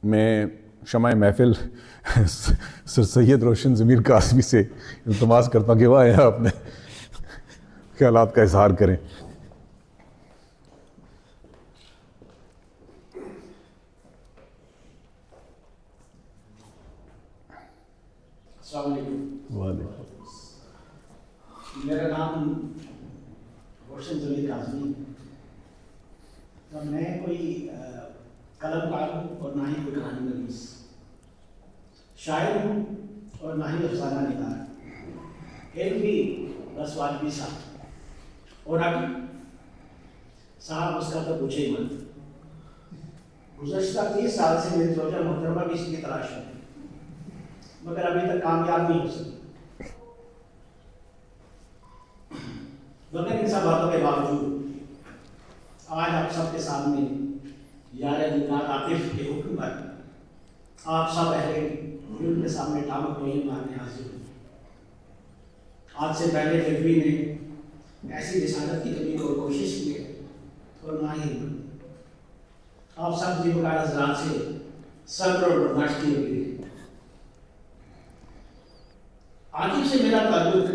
میں شمع محفل سر سید روشن ضمیر قاسمی سے التماس کرتا ہوں کہ وہ آیا اپنے خیالات کا اظہار کریں. السلام علیکم. وعلیکم. میرا نام روشن ضمیر قاسمی. تو میں کوئی قلم کار ہوں اور نہ ہی کوئی کہانی نویس. شاعر ہوں اور نہ ہی افسانہ نگار. علم بھی بس واجبی صاحب اور اب صاحب اس کا تو پوچھے ہی مت. گزشتہ 30 سال سے میری زوجہ محترمہ بھی اس کی تلاش ہے مگر ابھی تک کامیاب نہیں ہو سکی. مگر ان سب باتوں کے باوجود آج آپ سب کے سامنے یار دیدار عاطف کے حکم پر آپ سب اہل دل کے سامنے ٹامک ٹوئی مارنے حاضر ہوں. آج سے پہلے فکری نے ایسی رسالت کی کمی کو کوشش کی ہے اور نہ ہی آپ سب جی بکار حضرات سے صبر اور برداشت کی ہوئی ہے. عاطف سے میرا تعلق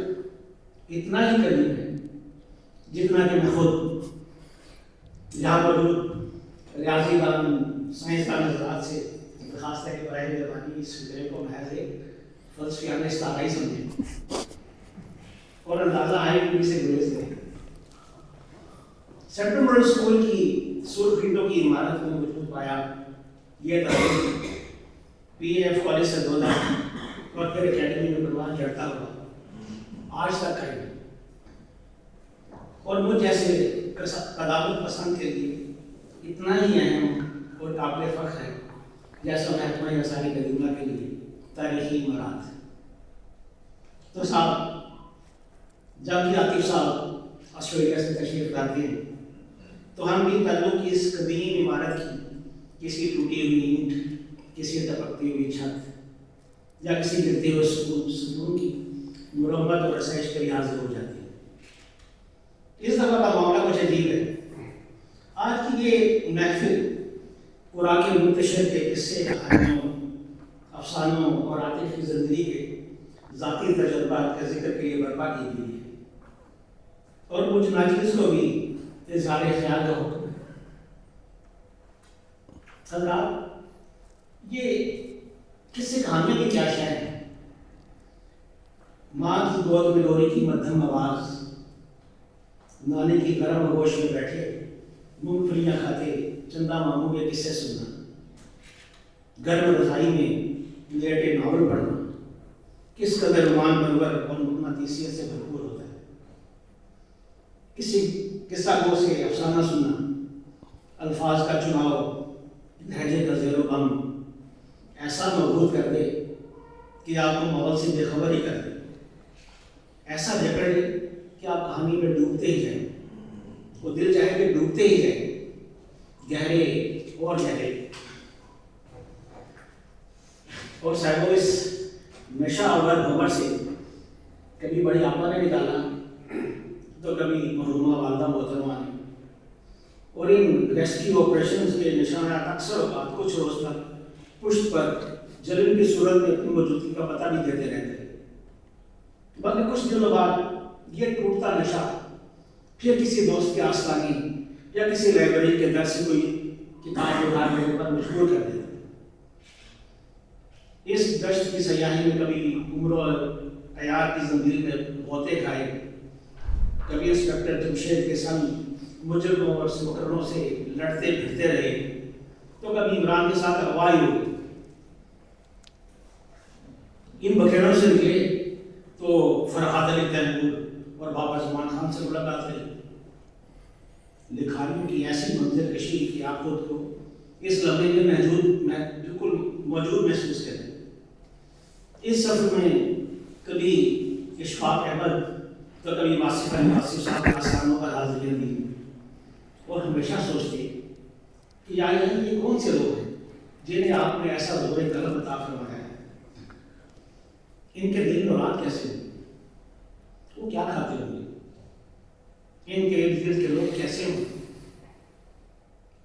اتنا ہی قریب ہے جتنا کہ میں خود یہاں موجود ریاضی دان سائنسدان حضرات سے درخواست ہے کہ برائے مہربانی اس فکرے کو محض فلسفیانہ اصطلاح ہی سمجھیں اور اندازہ آئے ان سے گریز دیں. سینٹرل ماڈل اسکول کی سرخ اینٹوں کی عمارت میں موجود پایا یہ تحریر پی اے ایف کالج سے 2000 اور پھر اکیڈمی میں پروان چڑھتا ہوا آج تک ہے اور مجھ جیسے قدامت پسند کے لیے اتنا ہی اہم اور قابل فخر ہے جیسا محکمہ آثار قدیمہ کے لیے تاریخی عمارات. تو صاحب جب بھی عاطف صاحب آسٹریلیا سے تشریف لاتے ہیں تو ہم بھی تعلق کی اس قدیم عمارت کی کسی ٹوٹی ہوئی اینٹ کسی ٹپکتی ہوئی چھت یا کسی گرتے ہوئے ستون کی مرمت اور رسائش کے لیے حاضر ہو جاتی ہے. اس دفعہ کا معاملہ کچھ عجیب ہے. آج کی یہ محفل قرآن کے منتشر کے قصے کہانیوں افسانوں اور عاطف کی زندگی کے ذاتی تجربات کے ذکر کے لیے برپا کی گئی ہے اور مجھ ناچیز کو بھی اظہار خیال کا حکم ہے. حضرات یہ قصے کہانیوں میں کیا شے ہے؟ ماں کی گود میں لوری کی مدھم آواز، نانے کی گرم گوش میں بیٹھے مونگ پھلیاں کھاتے چندہ ماموں کے قصے سننا، گرم رضائی میں لیٹے ناول پڑھنا کس قدر رومان پرور اور مقناطیسیت سے بھرپور ہوتا ہے. کسی قصہ گو سے افسانہ سننا، الفاظ کا چناؤ لہجے کا زیر و بم ایسا مضبوط کر دے کہ آپ کو ماحول سے بے خبر ہی کر دے، ایسا جکڑ دے کہ آپ کہانی میں ڈوبتے ہی جائیں. وہ دل چاہے کہ ڈوبتے ہی جائیں گہرے اور گہرے. اور صاحب اس نشہ آور بھنور سے کبھی بڑی آپا نے نکالا تو کبھی مرحومہ والدہ محترمہ نے. اور ان ریسکیو آپریشنز کے نشانات اکثر اوقات کچھ روز تک پشت پر جلن کی صورت میں اپنی موجودگی کا پتہ نہیں دیتے رہتے. باقی کچھ دنوں بعد یہ ٹوٹتا نشہ پھر کسی دوست کے آستانے یا کسی لائبریری کے در سے کوئی کتاب ادھار لینے پر مجبور کر دیتا. اس دشت کی سیاحی میں کبھی عمر و عیار کی زنجیر میں غوطے کھائے، کبھی انسپکٹر جمشید کے سنگ مجرموں اور مقرروں سے لڑتے پھرتے رہے، تو کبھی عمران کے ساتھ اغوائی ہو گئی. ان بکیڑوں سے نکلے تو فرحات علی تیمور اور بابا زمان خان سے ملاقات ہوئی. لکھاریوں کی ایسی منظر کشی کہ آپ خود کو اس لمحے میں بالکل موجود محسوس کریں. اس سفر میں کبھی اشفاق احمد تو کبھی واصف نواسی صاحب کے آسانوں پر حاضریاں دی اور ہمیشہ سوچتے کہ یہ کون سے لوگ ہیں جنہیں آپ نے ایسا زور قلم عطا فرمایا ہے. ان کے دل نورات کیسے ہوئے؟ وہ کیا کھاتے ہوں گے؟ ان کے ارد گرد کے لوگ کیسے ہوں؟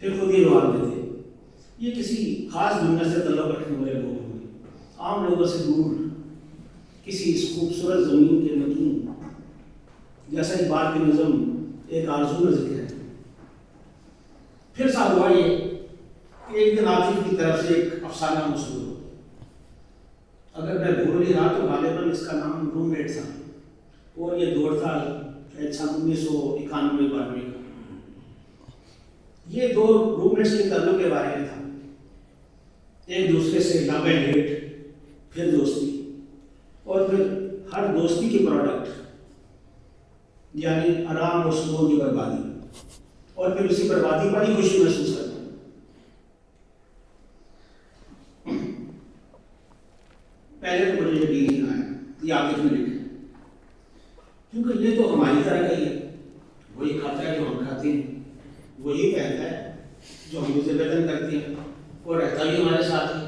پھر خود ہی روان دیتے یہ کسی خاص دنیا سے تعلق رکھنے والے لوگ ہوں گے، عام لوگوں سے دور، کسی اس خوبصورت زمین کے مکین، جیسا اقبال کی نظم ایک آرزو کا ذکر ہے۔ پھر صاحب ہوا یہ کہ ایک دن عاطف کی طرف سے ایک افسانہ موصول ہو، اگر میں بھول نہیں رہا تو غالباً اس کا نام روم میٹ تھا، اور یہ دور تھا 1991-92 کا۔ یہ دو روم میٹس کے تعلق کے بارے میں تھا، ایک دوسرے سے لو اینڈ ہیٹ، پھر دوستی، اور پھر ہر دوستی کی پروڈکٹ یعنی آرام اور سکون کی بربادی، اور پھر اسی بربادی پر ہی خوشی محسوس کرنا۔ پہلے تو مجھے یقین نہیں آیا، یہ عاطف نے لکھا، کیونکہ یہ تو ہماری طرح کا ہی ہے، وہی کھاتا ہے جو ہم کھاتے ہیں، وہی پہنتا ہے جو ہم اسے بدن کرتے ہیں، اور رہتا بھی ہمارے ساتھ ہے۔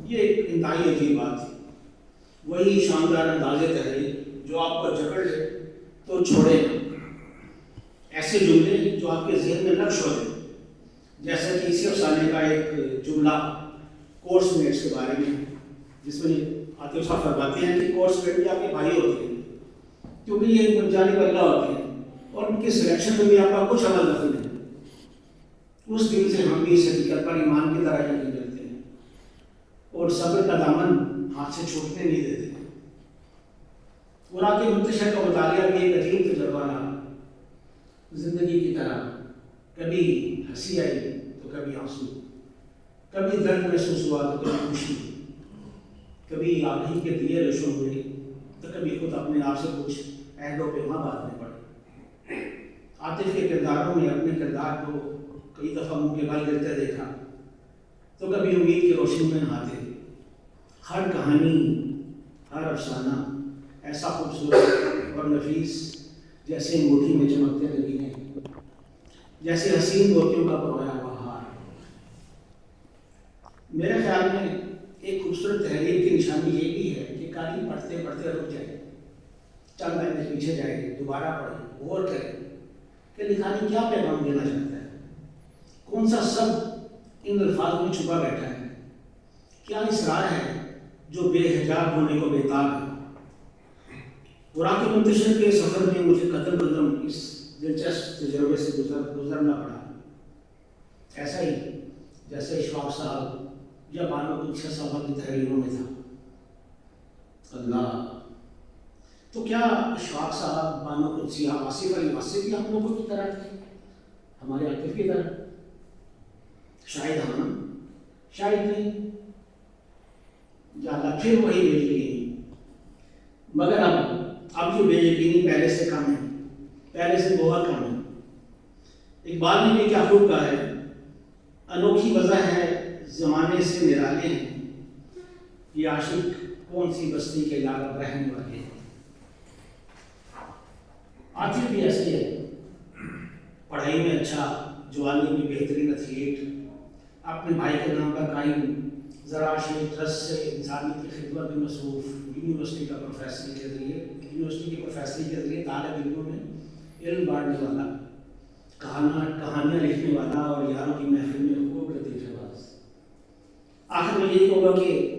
یہ ایک انتہائی عجیب بات تھی، وہی شاندار انداز تحریر جو آپ کو جکڑ لے تو چھوڑے، ایسے جملے جو آپ کے ذہن میں نقش ہو جائے، جیسا کہ اسی افسانے کا ایک جملہ کورس میٹس کے بارے میں، جس میں عاطف صاحب فرماتے ہیں کہ کورس میٹ بھی آپ کے بھائی ہوتے ہیں، کیونکہ یہ جانب اللہ ہوتے ہیں، اور ان کے سلیکشن میں بھی آپ کا کچھ عمل دخل ہے۔ اس دن سے ہم بھی اس حقیقت پر ایمان کی طرح یقین کرتے ہیں، اور صبر کا دامن ہاتھ سے چھوٹنے نہیں دیتے۔ قرآن کے منتشر کا مطالعہ بھی ایک عجیب تجربہ رہا، زندگی کی طرح، کبھی ہنسی آئی تو کبھی آنسو، کبھی درد محسوس ہوا تو کبھی خوشی، کبھی آپ ہی کے دیے روشن ہوئے تو کبھی خود اپنے آپ سے کچھ عہد و پیمان باندھنے پڑے۔ عاطف کے کرداروں میں اپنے کردار کو کئی دفعہ منہ کے بل گرتے دیکھا تو کبھی امید کی روشنی میں نہاتے۔ ہر کہانی، ہر افسانہ ایسا خوبصورت اور نفیس جیسے انگوٹھی میں چمکتے نگینے، جیسے حسین موتیوں کا پرویا ہوا ہار۔ میرے خیال میں ایک خوبصورت تحریر کی نشانی یہ بھی ہے کہ کہانی پڑھتے پڑھتے رک جائے، چند مہینے پیچھے جائے، دوبارہ پڑھے، غور کرے کہ لکھاری کیا پیغام دینا چاہتا ہے، کون سا سب ان الفاظ میں چھپا بیٹھا ہے، کیا اسرار ہے جو بے حجاب ہونے کو بےتاب ہے۔ قرآن کے منتشر کے سفر میں مجھے قدم قدم اس دلچسپ تجربے سے گزرنا پڑا، ایسا ہی جیسے اشفاق صاحب یا بانو قدسیہ صاحبہ کی تحریروں میں تھا۔ اللہ، تو کیا اشفاق صاحب، بانو قدسیہ، آصف علی واصف بھی ہم لوگوں کی طرح تھے، ہمارے عاطف کی طرح؟ شاید ہاں، شاید نہیں، یا اللہ پھر وہی بے یقینی، مگر اب یہ بے یقینی پہلے سے کم ہے، پہلے سے بہت کم ہے۔ اقبال نے بھی کیا خوب کہا ہے، انوکھی وجہ ہے زمانے سے نرالے ہیں، یہ عاشق کون سی بستی کے یارب رہنے والے ہیں۔ عاطف بھی ایسے ہے، پڑھائی میں اچھا، جوانی میں بہترین ایتھلیٹ، اپنے بھائی کے نام پر قائم ذرائع ٹرسٹ سے انسانیت کی خدمت میں مصروف، یونیورسٹی کی پروفیسری کے ذریعے طالب علموں میں علم بانٹنے والا، کہانیاں لکھنے والا، اور یاروں کی محفل میں خوب لطیفے باز۔ آخر میں یہی ہوگا کہ